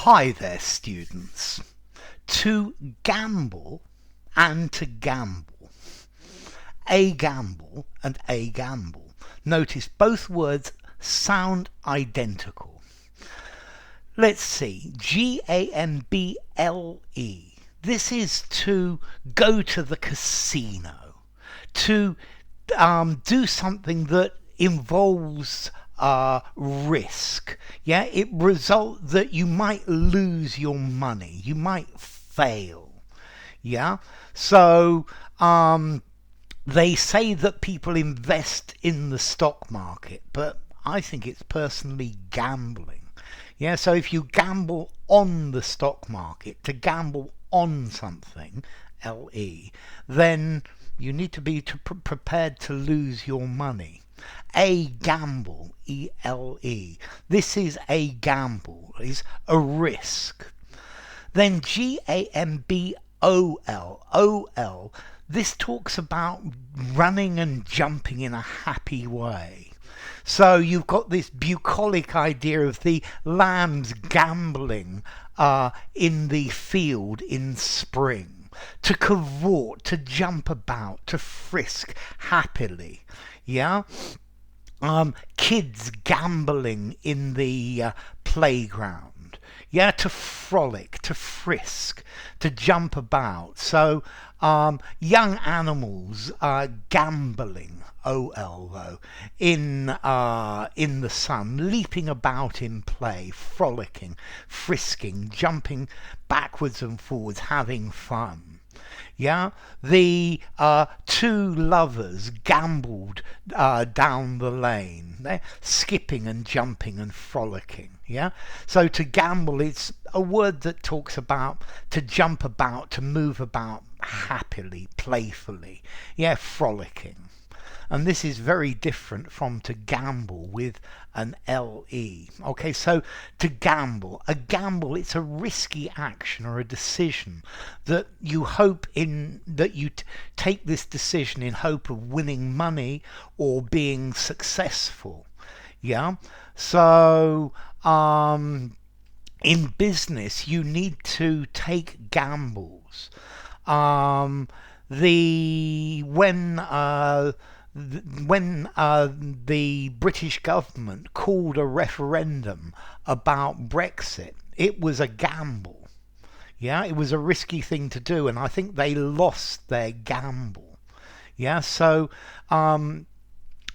Hi there, students. To gamble and to gamble. A gamble and a gamble. Notice both words sound identical. Let's see. Gamble. This is to go to the casino. To do something that involves risk. Yeah, it results that you might lose your money, you might fail. Yeah, so they say that people invest in the stock market, but I think it's personally gambling. Yeah, so if you gamble on the stock market, to gamble on something, LE, then you need to be prepared to lose your money. A gamble, ELE. This is a gamble, is a risk. Then GAMBOL, OL. This talks about running and jumping in a happy way. So you've got this bucolic idea of the lambs gambling in the field in spring. To cavort, to jump about, to frisk happily. Yeah? Kids gambling in the playground. Yeah, to frolic, to frisk, to jump about. So young animals are gambling, OL though, in the sun, leaping about in play, frolicking, frisking, jumping backwards and forwards, having fun. Yeah, the two lovers gambled down the lane. They're skipping and jumping and frolicking. Yeah, so to gamble, it's a word that talks about to jump about, to move about happily, playfully. Yeah, frolicking. And this is very different from to gamble with an LE. Okay, so to gamble. A gamble, it's a risky action or a decision that you hope in, that you take this decision in hope of winning money or being successful. Yeah, so in business you need to take gambles. When the British government called a referendum about Brexit, it was a gamble. Yeah, it was a risky thing to do, and I think they lost their gamble. Yeah, so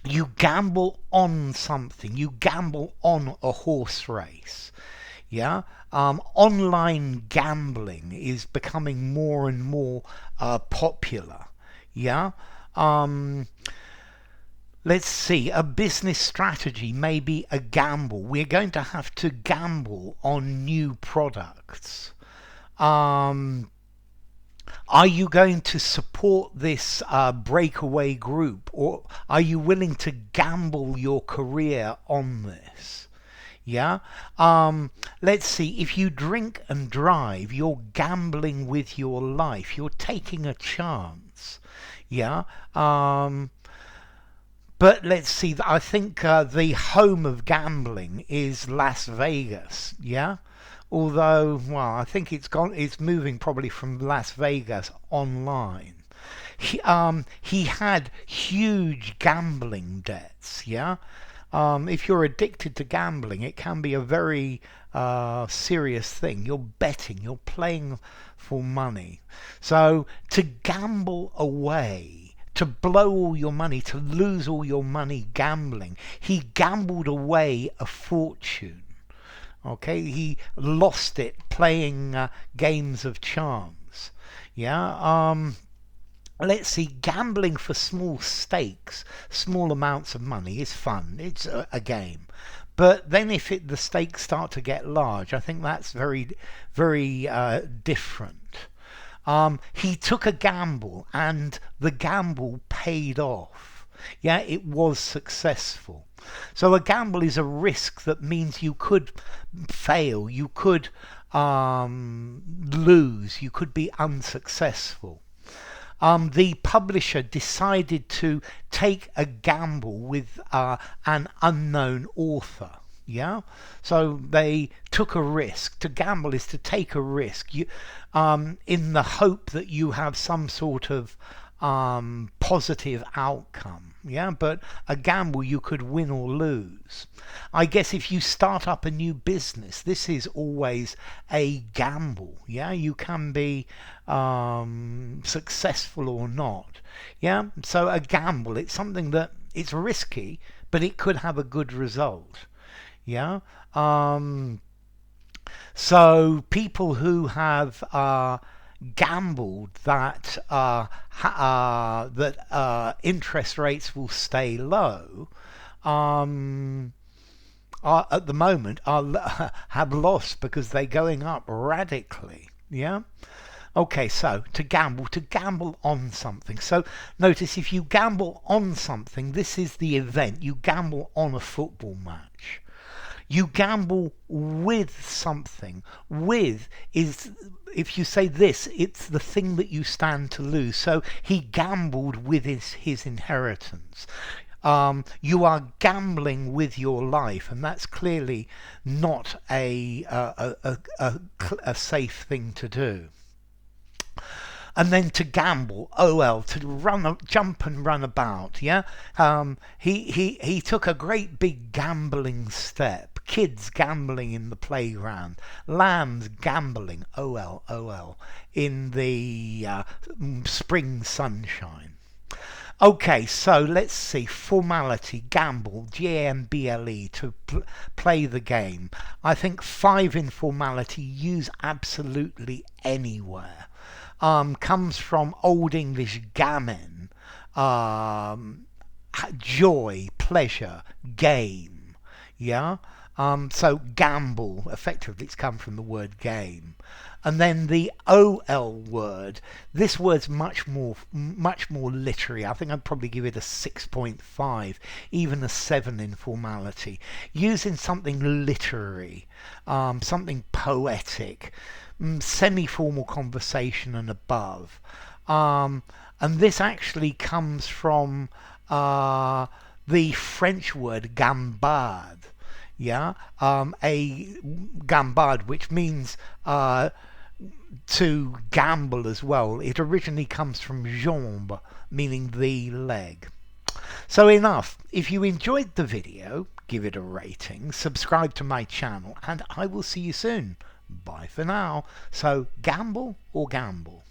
you gamble on something. You gamble on a horse race. Yeah, online gambling is becoming more and more popular. Yeah. Let's see, a business strategy may be a gamble. We're going to have to gamble on new products. Are you going to support this breakaway group, or are you willing to gamble your career on this? Yeah. Let's see, if you drink and drive, you're gambling with your life. You're taking a chance. Yeah. But let's see, I think the home of gambling is Las Vegas, yeah? Although, well, I think it's moving probably from Las Vegas online. He had huge gambling debts, yeah? If you're addicted to gambling, it can be a very serious thing. You're betting, you're playing for money. So to gamble away, to blow all your money, to lose all your money gambling. He gambled away a fortune. Okay, he lost it playing games of chance. Yeah. Let's see, gambling for small stakes, small amounts of money is fun. It's a game. But then if the stakes start to get large, I think that's very, very different. He took a gamble and the gamble paid off. Yeah, it was successful. So a gamble is a risk that means you could fail, you could lose, you could be unsuccessful. The publisher decided to take a gamble with an unknown author. Yeah, so they took a risk. To gamble is to take a risk. In the hope that you have some sort of positive outcome. Yeah, but a gamble, you could win or lose. I guess if you start up a new business, this is always a gamble. Yeah, you can be successful or not. Yeah, so a gamble, it's something that it's risky, but it could have a good result. Yeah. So people who have gambled that interest rates will stay low, are at the moment are have lost because they're going up radically. Yeah. Okay, so to gamble on something. So notice if you gamble on something, this is the event. You gamble on a football match. You gamble with something. With is, if you say this, it's the thing that you stand to lose. So he gambled with his inheritance. You are gambling with your life, and that's clearly not a safe thing to do. And then to gamble, to jump and run about. Yeah, he took a great big gambling step. Kids gambling in the playground, lambs gambling, in the spring sunshine. Okay, so let's see. Formality, gamble, Gamble, to play the game. I think 5 in formality, use absolutely anywhere. Comes from Old English gamen, joy, pleasure, game. Yeah. So gamble, effectively, it's come from the word game. And then the ol word. This word's much more literary. I think I'd probably give it a 6.5, even a 7 in formality. Using something literary, something poetic, semi-formal conversation and above. And this actually comes from the French word gambade. Yeah, a gambade, which means to gamble as well. It originally comes from jambe, meaning the leg. So enough. If you enjoyed the video, give it a rating, subscribe to my channel, and I will see you soon. Bye for now. So gamble or gamble?